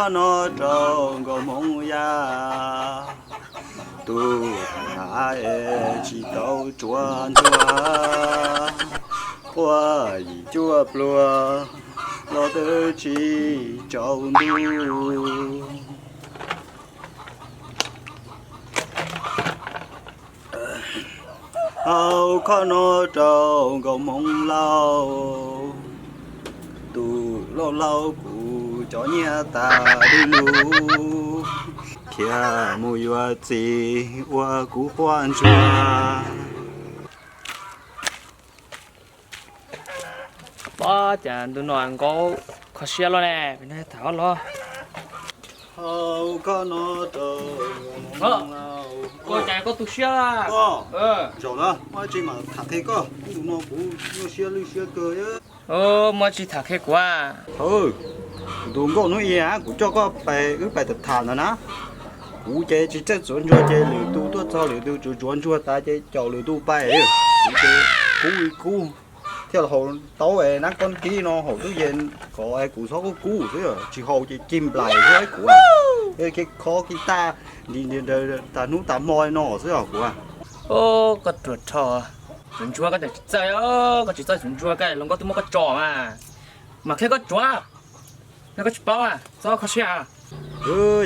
con nó trông có mong ya tu ai chỉ tàu chuan chua qua gì chua plua lo tới chỉ trông du hầu con nó trông có mong lâu tu lâu lâu cụ cho nhà ta đi lu kia mùi hoa gì hoa cụ hoan chua ba chàng tôi nói có khó xe lo nè bên đây thảo lo hầu con nó trông có mong lâu cô chàng có tu xe à rồi đó mà chỉ mà thả thế cơ nó cũng nó xe lưu xe cơ á mà chỉ thả hết quá đúng có nói gì á cũng cho có bài bài tập thản rồi nè cũng chơi chỉ chơi chuẩn cho chơi lừa tu tôi cho lừa tu chuẩn cho ta chơi cho lừa tu bài ấy cú theo là hồ tấu về nó con kia nó hồ tự nhiên có ai cú số có cú thế rồi chỉ hồ chỉ chìm lại thế cú cái khó cái ta đi ta nút ta môi nó thế rồi cú có chuột trò chuẩn chua cái chỉ chơi có chỉ chơi chuẩn chua cái lòng có tôi mua cái trò mà khi có chua nó có chua bao sao khó xe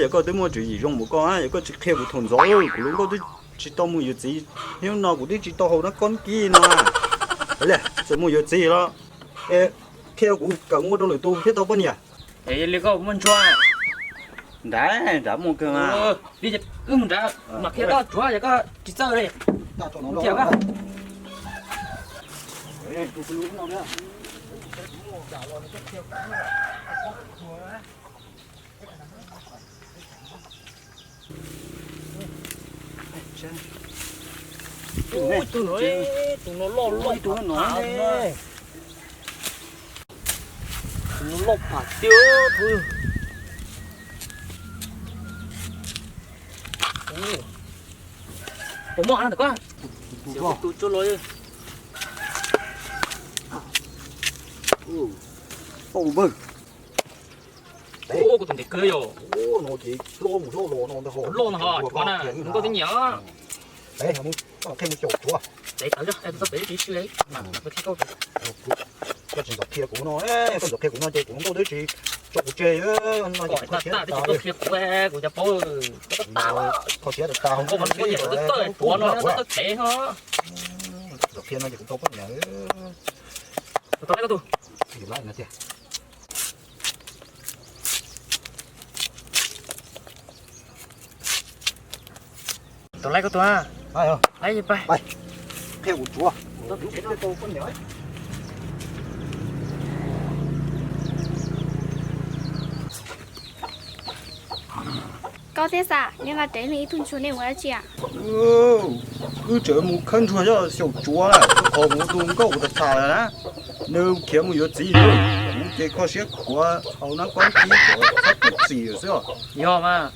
giờ có tôi mua chuyện gì trong một con á giờ có chỉ kêu một thùng gió rồi cú lúc có tôi chỉ tao mua gì nhưng nó cũng đi chỉ tao hồ nó con kia nó đấy sẽ mua gì đó kêu cũng cần mua trong lời tu thế tao bao nhiêu thì liệu có muốn chua đã mua cơ mà đi chụp đã mà khi đó chua vậy có chỉ chơi đi chèo cả ôi tụi nó lo tụi nó nói đấy tụi nó lo phạt tiêu thôi ủa mọ ăn được quá tụi cho lôi bự ô của tụi để cười rồi nó chỉ lô một lô nó hồ lô nó hả con à nó có tiếng nhỏ đấy nó thêm một chỗ chúa để tao cho em tao để đi xử lý mà phải thấy câu cái chuyện kia của nó ấy cái chuyện kia của nó chơi cũng đâu đấy chỉ cho cuộc chơi á nó ta đi chơi kia của nhà phố tao có thể được tao không có vấn đề gì tới của nó tệ hả cái kia nó cũng đâu có nhớ tao lấy cái tu thì lại nó thế tao lấy cái tu à ai không lấy gì bay bay theo của chúa tao biết cái tô con nhớ có thế sao nhưng mà để lý thun chuột này quá chị à cứ chờ một khăn chuột cho小chúa này có một tuần có được xả rồi nè nếu kiếm một gì nữa một cái có些của hậu nó quan trí của các cái gì rồi nhiều mà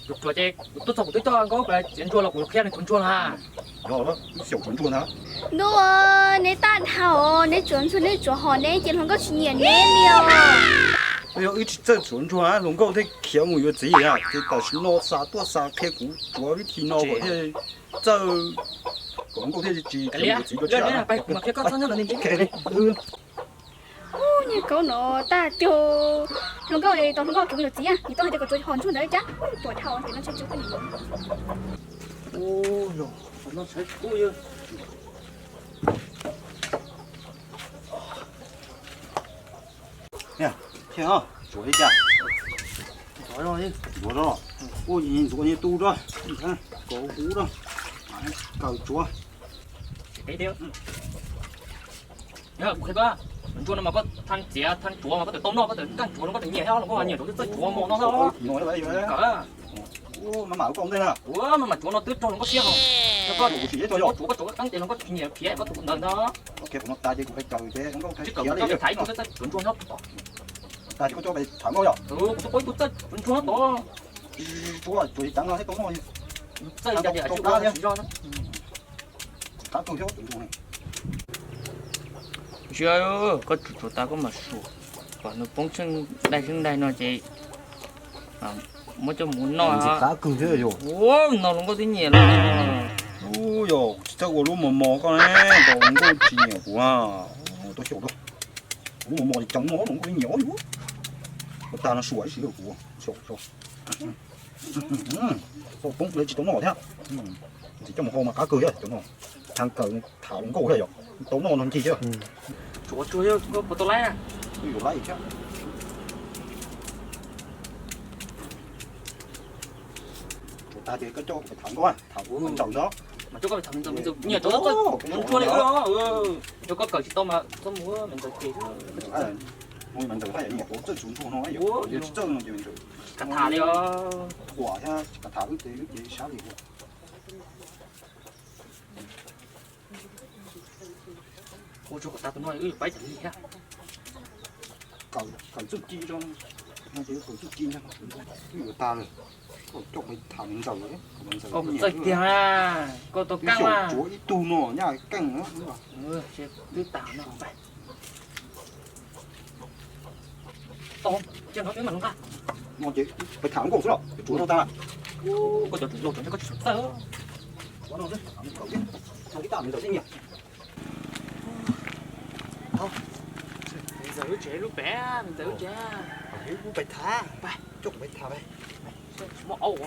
lục chuột chứ tôi sống tôi cho có phải chuyện chuột là của khen con chuột ha rồi đó小蠢chuột hả đúng rồi nếu tan hậu nếu chuột họ nếu chỉ không có chuyện nhiều nếu nhiều哎呦，一直在转转啊，能够在खे我有这样，这但是拿啥多啥开股，主要是听到我这这，能够这几cái lia几个 cái 家， bay mà cái con sao nó lên chứ như cậu nó ta tiêu nó cậu này tao không có kiểu gì à thì tao hay có chuột hòn chuột đấy chắc tuổi thầu thì nó chơi chuột cái gì ôi rồi nó sẽ ui nè,听啊，做一下，rồi rồi做着，我人做你堵着，你看搞糊着，哎，搞做， cái tiêu nhớ cái ba chuột nó mà có than chè than chúa mà có thể tôm nó có thể căn chúa nó có thể nhẹ theo nó có nhiều cái chúa mồ nó thôi nói vậy vậy, cả mà bảo con thế nào, ủa mà chúa nó tưới cho nó có xiết không nó có đủ chỉ cho chúa có căng tiền nó có nhiều phía có tụ nền đó ok, nó ta chỉ có phải trời thế, không có cái chứ kia cần có đi, thấy cái chúa nó ta chỉ có cho mày thảm bao giờ, tôi có tôi chúa nó to chúa chuột trắng nó hết tốn thôi, chơi ra để cho nó cá con thiếu tụi này. chưa có chủ ta có mà sủa còn nó bóng chân đây nó chỉ một cho muốn Làm gì nó cá cưng thế rồi. ô nó không có tí nhiều đâu Ôi dồi, chắc của lúc mò con ấy, đồ không có chi nhiều quá. Tôi hiểu đâu. Lúc mò thì trắng nó không có nhiều nữa. Ta nó sủi xíu của, sổ. Sổ cũng lấy chỉ tống nỏ thế. Chỉ trong một hôm mà cá cừ chứ, tống nỏ. Thằng cờ thảo không có cái gì. Tống nỏ làm chi chứ? chúa có một tôi lấy à Ui dồi lấy chứ. Ta thì có cho phải thẳng coi, thẳng của mình trồng đó. mà chú có phải thằng mình nhiều chỗ có muốn chua đấy đó chú có cởi chỉ tôm mà tôm múa mình cởi kỹ Ôi mình tự thấy nhiều chỗ rất xuống nó nhiều, nhiều trơn nó nhiều. cả thả đi Quả ha, cả thả cái sao đi. cô chú của ta tôi nói bấy chẳng gì ha Cầu chút chi trong nó chỉ cầu chút chi nha. Người ta rồi. Cho mình thả mình dầu đấy. ông dậy tiền à cô tôi căng mà Chúa ít tu nó nha, căng nữa. chết cứ tao nó vậy tôm chưa nói với mình không Nó chỉ phải thả cổ xuống đâu. Chúa đâu ta. có chỗ lột nó có chỗ sơ Có đâu đấy. Cậu biết. Thằng cái tao mình dầu sinh nhỉ. bây giờ trẻ lúc bé mình tự trẻ Cũng phải thả. Chúc phải thả đây. một ẩu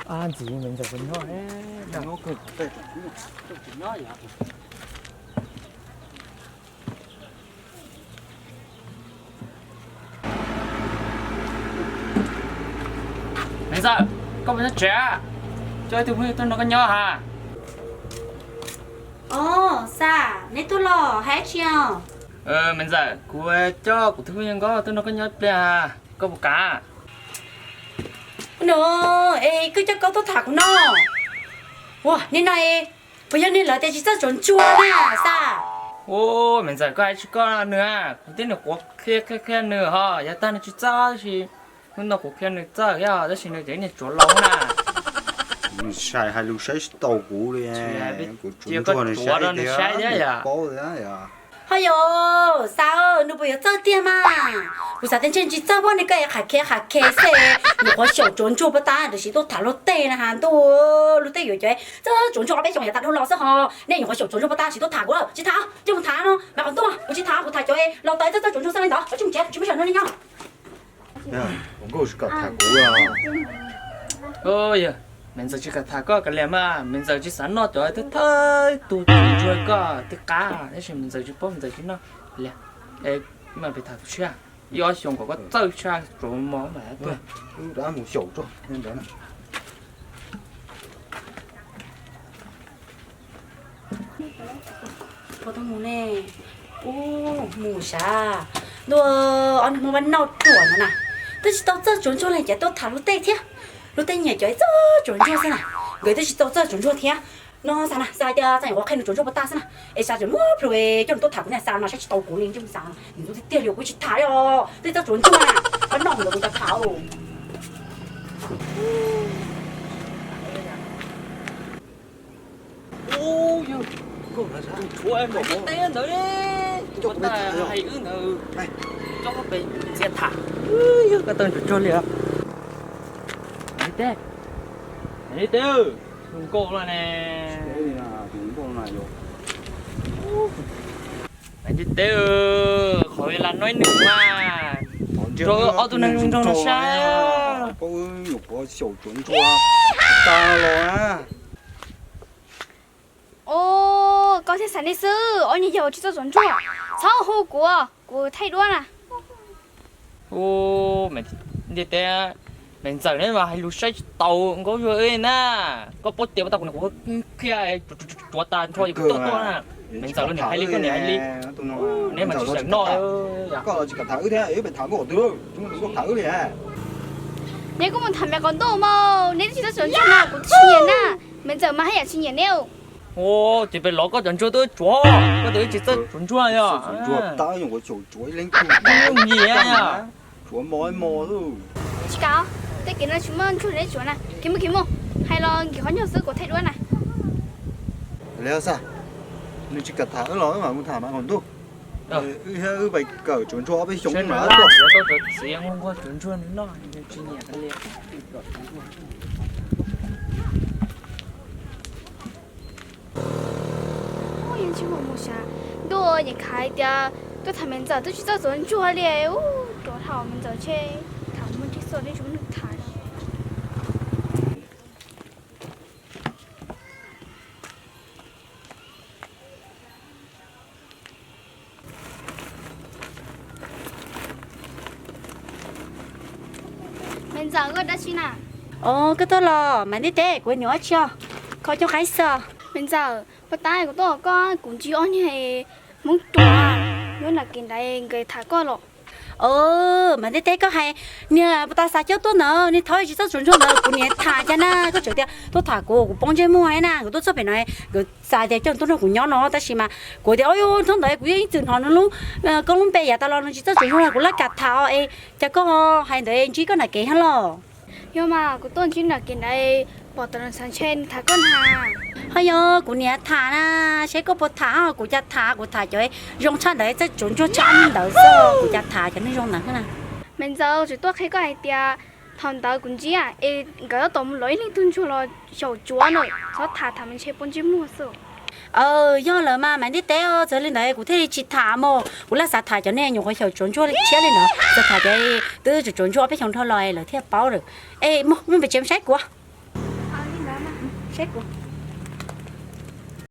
anh chị mình giờ mình nói Nó cực. Đây. chị nói vậy bây giờ con phải trẻ chơi từ tôi nó có nhỏ hả Sa, nãy tôi lo hết chưa? mình giờ cô cho của thứ nhân có tôi nó có nhỏ bé à có một cá Nó, cứ cho tôi thẳng nó. Wow, nên này, bây giờ nên là để chỉ cho chuẩn chua nè, Sa. ô mình giờ có ai chỉ có nữa tên là quốc kia nữa ha giờ ta nó chỉ cho thì mình nó quốc kia nữa cho ya đó là nó này chỗ lâu nè Xài hai lũ sấy tàu cũ đi chưa có chỗ đó nó sai đấy à Có đấy à. Hay yo, Sa ơi, nó bây giờ cho tiền mà. Bây giờ tên trên chỉ cho bọn này cái hạt khe xe. Nó có小chuẩn chua bắt ta, thì tôi thả lót tê nè hàng tôi, lót tê rồi chứ. Chứ chuẩn chua bé chồng nhà ta đâu lo sao hả? Nên nó có小chuẩn chua bắt ta, thì tôi thả quá, chỉ thả, chứ không thả nó. Mà còn tôi, chỉ thả cho em, lót tới cho chuẩn chua sang lên đó, chúng chết, chúng bây giờ nó đi nhau. Không có sự thả cũ à. ôi mình giờ chỉ cần thả có cái lem mà mình giờ chỉ sẵn nó cho tới thôi tụi chơi có tới cá thế thì mình giờ chỉ bỏ mình giờ chỉ nó lẹ ê mà phải thả tụi chia do xong có tơi cha rồi món mà tôi Đã một sổ rồi nên đó này. Cô tôi muốn nè. Mù sa. Đồ anh muốn bắn nấu chuẩn nè. Tôi chỉ tao chơi chuẩn chua này chỉ tao thả lót tê thế. Lót tê nhảy chơi chuẩn chua xem nào. Người tôi chỉ tao chơi chuẩn chua thế. Nó sao nè, sao giờ sao có khen được chuẩn chua bắt ta xem nào. Ê sao rồi mua rồi cho tôi thả cái này sao nó sẽ tao cố lên chứ sao. Mình tôi tiêu liệu của chị thả yo. Tôi tao chuẩn chua nè. Bắn nấu được tôi thả rồi. ôi cô là sao chúa em một tay nữa đấy cho ta hay ư nữa cho nó bị diệt thả cái tên cho liền đấy tê cùng cô là nè Đây là chúng con này rồi. anh đi tê khỏi là nói nữa mà rồi ở tụi này trong nó sao có nhục có sổ chuẩn chua. Ta rồi á. Ô, có thể sản đi sư, ôi như giờ chỉ cho chuẩn chua. Sao hô của thay đua nè. ô mình đi tê mình giờ đấy mà hay lú say tàu có rồi nè có bớt tiền tàu của kia chúa ta thôi cũng tốt nè mình giờ nó hay lý cái này hay lý nếu mà chỉ sợ no có chỉ cần thử thế ấy phải thử một thứ chúng mình có thử thì à. Nếu có một thằng mẹ còn đủ mà, nếu chỉ cho chuẩn chua nào cũng chi nhiệt nè. Mình giờ mà hay là chi nhiệt nêu. ô chỉ phải攞個人做都做，嗰度只得準做呀，做打用我做做拎住。唔嘢呀，做摸一摸都。Chị cáo, tôi kể nó chúng mình chút đấy chuẩn nè. Kiếm không? Hay là kiểu nhiều sư của thay đua này. Lẽ sao? Nếu chỉ cần thả rồi mà muốn thả mà còn đâu. phải cởi chuẩn cho với Chuyện chúng nó nó là rồi. tôi sẽ không có chuyện chuyện nó như chuyện nhẹ cái liền. 我眼睛我木下，多你开的，都他们早都去找人做了，哦，多他们早去，他们去说的什么他了。 mình giờ có đã xin à Ồ, cái đó là mà đi té của nhỏ chưa? Có cho cái sợ. mình giờ bắt tay của tôi có cũng chỉ ăn như muốn trò nhớ là kiện đại người thả con rồi Mà đi té có hay nè, ta sao cho tôi nữa, nè thôi chỉ cho chuẩn chuẩn nữa, cũng nè thả cho na, có chỗ kia, tôi thả của bông chơi mua hay na, của tôi sắp phải nói, cái xài để cho tôi nó cũng nhỏ nó, ta chỉ mà của thì ôi trong đấy của những trường họ nó luôn, con luôn bây giờ ta lo nó chỉ cho chuẩn chuẩn là của lá cà thảo, ấy, chắc có hay đấy chỉ có là cái hello. nhưng mà của tôi chỉ là kiện đại bỏ tận sáng trên thả con hà hay yo của nhà thả na sẽ có bộ thả của cha thả cho ấy dùng chăn đấy sẽ chuẩn cho chăn đỡ sơ của cha thả cho nó dùng nặng hơn mình giờ chỉ tôi thấy có ai tia thằng đó cũng chỉ à cái đó tôm lưỡi lên tuôn cho nó sầu chúa rồi nó thả mình chơi bốn chim mua sữa do là mà đi té giờ lên đấy của thế chỉ thả mà của là thả cho nên nhiều cái sầu chuẩn cho chết lên nữa giờ thả cho từ chuẩn cho biết chồng thôi lời là thế bao rồi ê mua phải chém sách của à đi làm sách của